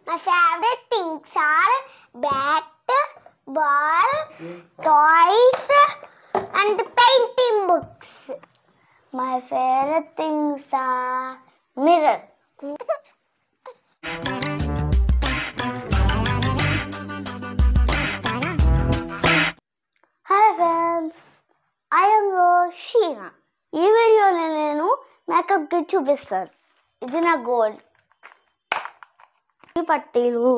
My favorite things are bat, ball, toys, and painting books. My favorite things are mirror. Hi friends, I am your Sheena. ఈ వీడియోలో నేను makeup kit చూపిస్తాను. ఇది నా gold పట్టీలు,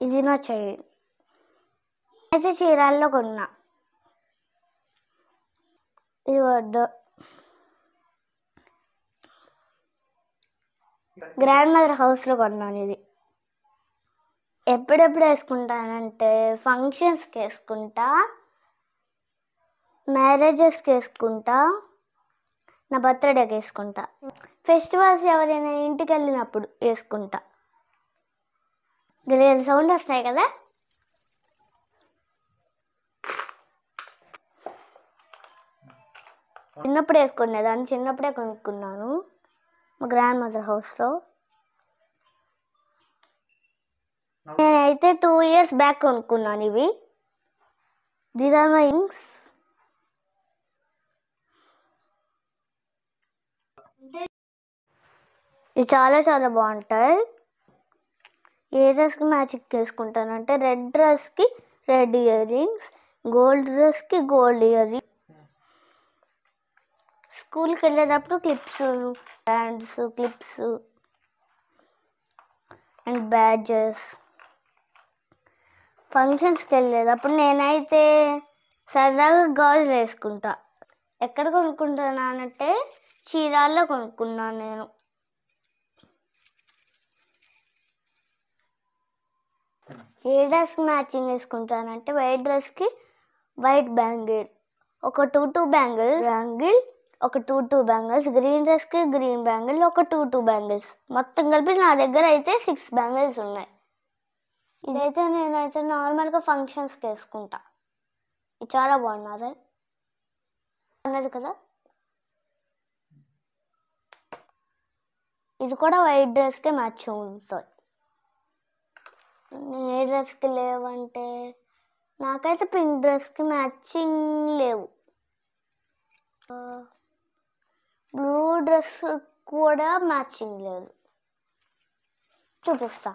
ఇది నా చైన్. అయితే చీరాల్లో కొన్నా. ఇది వద్దు, గ్రాండ్ మదర్ హౌస్లో కొన్నాను. ఇది ఎప్పుడెప్పుడు వేసుకుంటానంటే ఫంక్షన్స్కి వేసుకుంటా, మ్యారేజెస్కి వేసుకుంటా, నా బర్త్డేకి వేసుకుంటా, ఫెస్టివల్స్ ఎవరైనా ఇంటికి వెళ్ళినప్పుడు వేసుకుంటా. దీని సౌండ్ వస్తాయి కదా. చిన్నప్పుడు వేసుకునేదాన్ని, చిన్నప్పుడే కొనుక్కున్నాను మా గ్రాండ్ మదర్ హౌస్లో. నేనైతే 2 years బ్యాక్ కొనుక్కున్నాను ఇవి. These are my rings. ఇవి చాలా చాలా బాగుంటాయి. ఏ డ్రెస్కి మ్యాచింగ్ వేసుకుంటానంటే రెడ్ డ్రెస్కి రెడ్ ఇయర్ రింగ్స్, గోల్డ్ డ్రెస్కి గోల్డ్ ఇయర్ రింగ్స్. స్కూల్కి వెళ్ళేటప్పుడు clips, bands, clips and badges. ఫంక్షన్స్కి వెళ్ళేటప్పుడు నేనైతే సరదాగా గాజులు వేసుకుంటా. ఎక్కడ కొనుక్కుంటున్నానంటే చీరాల్లో కొనుక్కున్నాను నేను. ఏ డ్రెస్కి మ్యాచింగ్ వేసుకుంటానంటే వైట్ డ్రెస్కి వైట్ బ్యాంగిల్, ఒక 2 బ్యాంగిల్స్, ఒక 2 బ్యాంగిల్స్, గ్రీన్ డ్రెస్కి గ్రీన్ బ్యాంగిల్, ఒక 2 బ్యాంగిల్స్. మొత్తం కలిపి నా దగ్గర అయితే 6 బ్యాంగిల్స్ ఉన్నాయి. ఇదైతే నేనైతే నార్మల్గా ఫంక్షన్స్కి వేసుకుంటా. ఇది చాలా బాగున్నది అన్నది కదా. ఇది కూడా వైట్ డ్రెస్కే మ్యాచ్ అవుతుంది. ఏ డ్రెస్కి లేవంటే నాకైతే పింక్ డ్రెస్కి మ్యాచింగ్ లేవు. బ్లూ డ్రెస్ కూడా మ్యాచింగ్ లేదు. చూపిస్తా.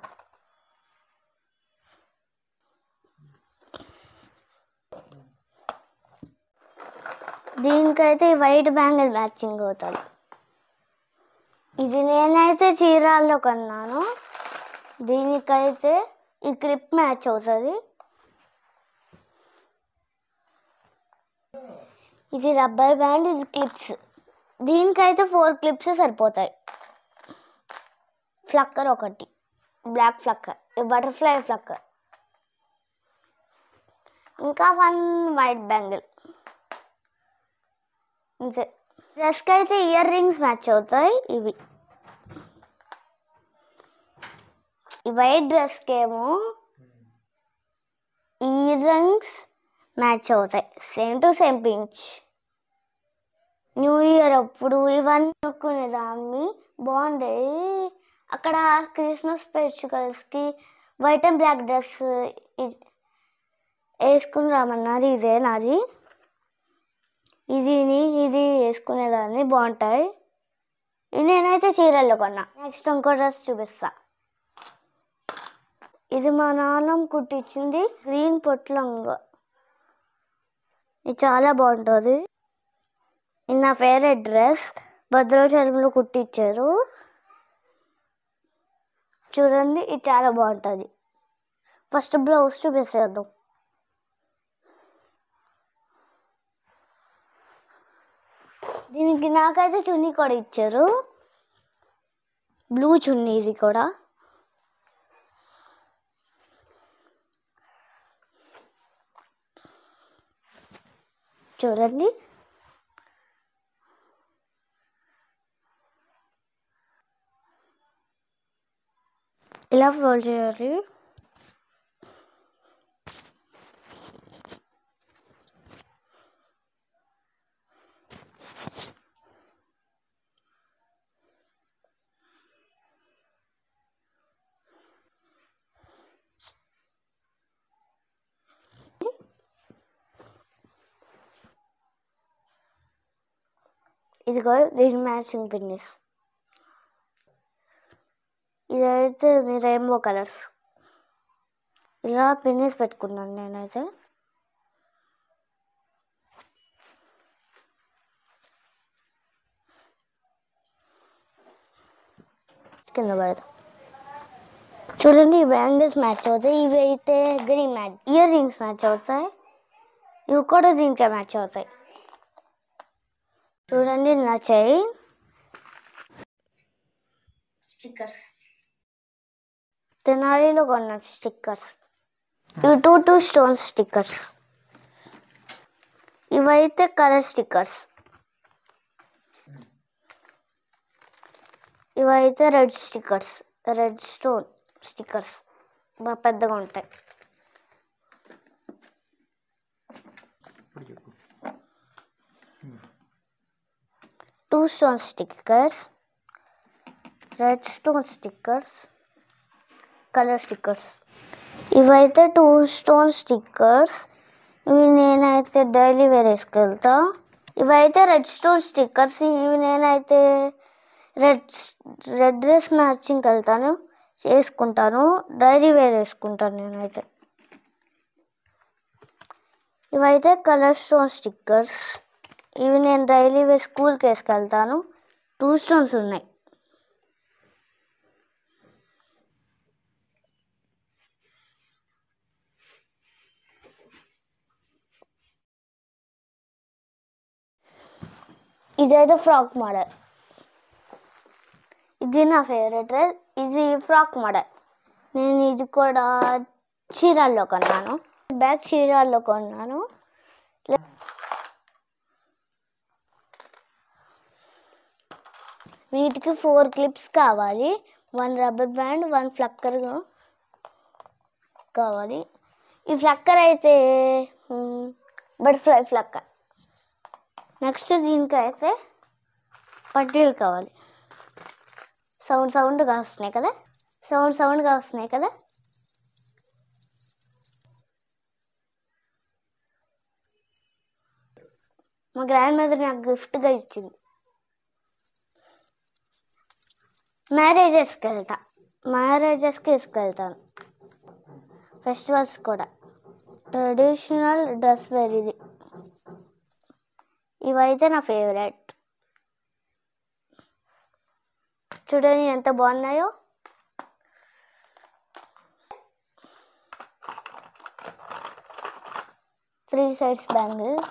దీనికైతే వైట్ బ్యాంగిల్ మ్యాచింగ్ అవుతుంది. ఇది నేనైతే చీరాల్లో కొన్నాను. దీనికైతే ఈ క్లిప్ మ్యాచ్ అవుతుంది. ఇది రబ్బర్ బ్యాండ్, ఇది క్లిప్స్. దీనికైతే 4 క్లిప్స్ సరిపోతాయి. ఫ్లక్కర్ ఒకటి, బ్లాక్ ఫ్లక్కర్, బటర్ఫ్లై ఫ్లక్కర్, ఇంకా 1 వైట్ బ్యాంగిల్. అంతే. డ్రెస్కి అయితే ఇయర్ రింగ్స్ మ్యాచ్ అవుతాయి. ఇవి ఈ వైట్ డ్రెస్కి ఏమో ఇయర్ రింగ్స్ మ్యాచ్ అవుతాయి. Same to same pinch. New year అప్పుడు ఇవన్నీ కొనుక్కునేదాన్ని, బాగుండేది. అక్కడ క్రిస్మస్ ఫెస్టివల్స్కి వైట్ అండ్ బ్లాక్ డ్రెస్ వేసుకుని రామన్నారు. ఇదే నాది. ఇది వేసుకునేదాన్ని, బాగుంటాయి. నేనైతే చీరల్లో కొన్నా. నెక్స్ట్ ఇంకో డ్రెస్ చూపిస్తా. ఇది మా నాన్నమ్మ కుట్టించింది, గ్రీన్ పొట్లంగా. ఇది చాలా బాగుంటుంది. ఇది నా ఫేవరెట్ డ్రెస్, భద్రాచలంలో కుట్టించారు. చూడండి, ఇది చాలా బాగుంటుంది. ఫస్ట్ బ్లౌజ్ చూపిస్తాను. దీనికి నాకైతే చున్నీ కూడా ఇచ్చారు, బ్లూ చున్నీ. ఇది కూడా చూడండి. ఇలా ఫోల్డ్ చేయాలి. ఇదిగో దీని మ్యాచింగ్ పిన్నిస్. ఇదైతే రెయిన్బో కలర్స్. ఇలా పిన్నిస్ పెట్టుకున్నాను నేనైతే. కింద పడతాం. చూడండి, ఈ బ్యాంగిల్స్ మ్యాచ్ అవుతాయి. ఇవి అయితే green match. Ear rings match అవుతాయి. ఇవి కూడా దీంట్లో మ్యాచ్ అవుతాయి. చూడండి, నా చైన్. స్టిక్కర్స్ తెనాలిలో కొన్న స్టిక్కర్స్. ఇవి 2 స్టోన్స్ స్టిక్కర్స్. ఇవైతే కలర్ స్టిక్కర్స్. ఇవైతే red stickers, red stone stickers. బాగా పెద్దగా ఉంటాయి. Two stone stickers, red stone stickers, colour stickers. ఇవైతే 2 స్టోన్ స్టిక్కర్స్. ఇవి నేనైతే డైలీ వేర్ వేసుకెళ్తా. ఇవైతే రెడ్ స్టోన్ స్టిక్కర్స్. ఇవి నేనైతే రెడ్ డ్రెస్ మ్యాచింగ్కి వెళ్తాను, వేసుకుంటాను. డైలీ వేర్ వేసుకుంటాను నేనైతే. ఇవైతే కలర్ స్టోన్ స్టిక్కర్స్. ఇవి నేను డైలీ వేర్ స్కూల్కి వేసుకెళ్తాను. 2 స్టోన్స్ ఉన్నాయి. ఇదైతే ఫ్రాక్ మోడల్. ఇది నా ఫేవరెట్ డ్రెస్. ఇది ఫ్రాక్ మోడల్. నేను ఇది కూడా చీరాల్లో కొన్నాను. బ్యాగ్ చీరాల్లో కొన్నాను. వీటికి 4 క్లిప్స్ కావాలి. 1 రబ్బర్ బ్యాండ్, 1 ఫ్లక్కర్ కావాలి. ఈ ఫ్లక్కర్ అయితే బటర్ఫ్లై ఫ్లక్కర్. నెక్స్ట్ దీనికైతే పట్టీలు కావాలి. సౌండ్గా వస్తున్నాయి కదా, సౌండ్గా వస్తున్నాయి కదా. మా గ్రాండ్ మదర్ నాకు గిఫ్ట్గా ఇచ్చింది. మ్యారేజెస్కి వేసుకెళ్తాను. ఫెస్టివల్స్ కూడా. ట్రెడిషనల్ డ్రెస్ వేర్ ఇది. ఇవైతే నా ఫేవరెట్. చూడండి ఎంత బాగున్నాయో. Three sides bangles.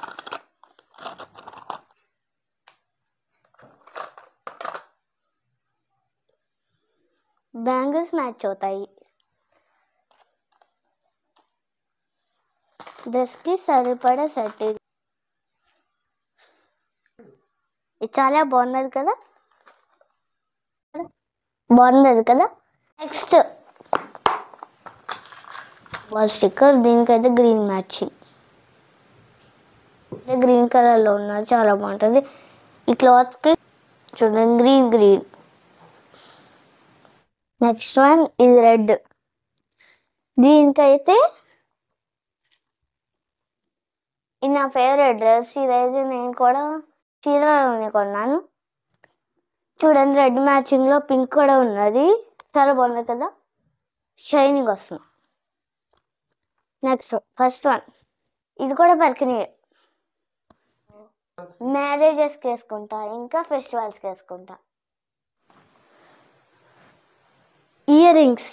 Bangles match అవుతాయి. డ్రెస్కి సరిపడా సెట్. ఇది చాలా బాగున్నది కదా. Next wall sticker. దీనికైతే గ్రీన్ మ్యాచింగ్. గ్రీన్ కలర్లో ఉన్నది, చాలా బాగుంటుంది. ఈ క్లాత్కి చూడండి గ్రీన్. నెక్స్ట్ వన్ ఇది రెడ్. దీనికైతే ఇది నా ఫేవరెట్ డ్రెస్. ఇదైతే నేను కూడా చీరలోనే కొన్నాను. చూడండి, రెడ్ మ్యాచింగ్లో పింక్ కూడా ఉన్నది. చాలా బాగుంది కదా, షైనింగ్ వస్తుంది. Next first one. ఇది కూడా పరికిణి. మ్యారేజెస్కి వేసుకుంటా, ఇంకా ఫెస్టివల్స్కి వేసుకుంటా. Ear rings.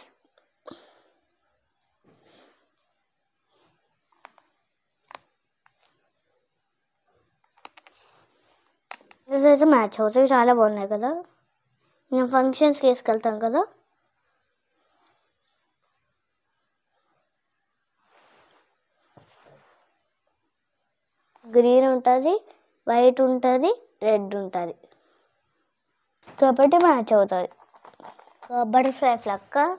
అయితే మ్యాచ్ అవుతాయి, చాలా బాగున్నాయి కదా. నేను ఫంక్షన్స్కి వేసుకెళ్తాం కదా. గ్రీన్ ఉంటుంది, వైట్ ఉంటుంది, రెడ్ ఉంటుంది కాబట్టి మ్యాచ్ అవుతుంది. బటర్ఫ్లై ఫ్లక్కర్.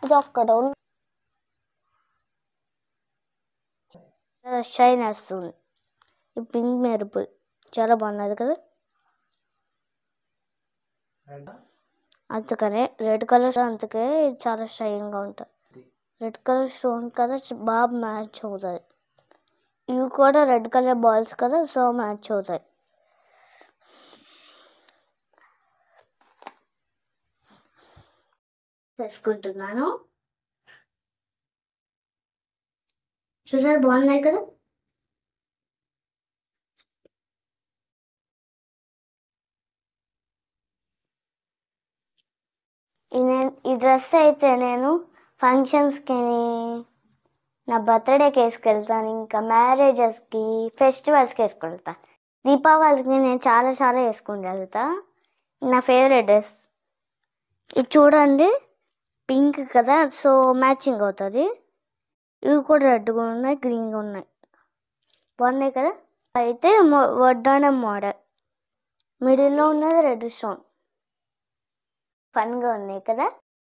ఇది ఒక్కడ షైన్ వస్తుంది. ఈ పింక్ మెరుపుల్ చాలా బాగున్నది కదా. అందుకనే రెడ్ కలర్, అందుకే చాలా షైన్గా ఉంటుంది. రెడ్ కలర్ స్టోన్ కదా, బాగా మ్యాచ్ అవుతుంది. ఇవి కూడా రెడ్ కలర్ బాల్స్ కదా, సో మ్యాచ్ అవుతాయి. తీసుకుంటున్నాను. చూసారు, బాగున్నాయి కదా. ఈ డ్రెస్ అయితే నేను ఫంక్షన్స్కి, నా బర్త్డేకి వేసుకెళ్తాను, ఇంకా మ్యారేజెస్కి, ఫెస్టివల్స్కి వేసుకెళ్తాను. దీపావళికి నేను చాలా చాలా వేసుకుని వెళ్తా. నా ఫేవరెట్ డ్రెస్ ఇది. చూడండి, పింక్ కదా, సో మ్యాచింగ్ అవుతుంది. ఇవి కూడా రెడ్గా ఉన్నాయి, గ్రీన్గా ఉన్నాయి, బాగున్నాయి కదా. అయితే వడ్డానం మోడల్, మిడిల్లో ఉన్నది రెడ్ స్టోన్, ఫన్గా ఉన్నాయి కదా.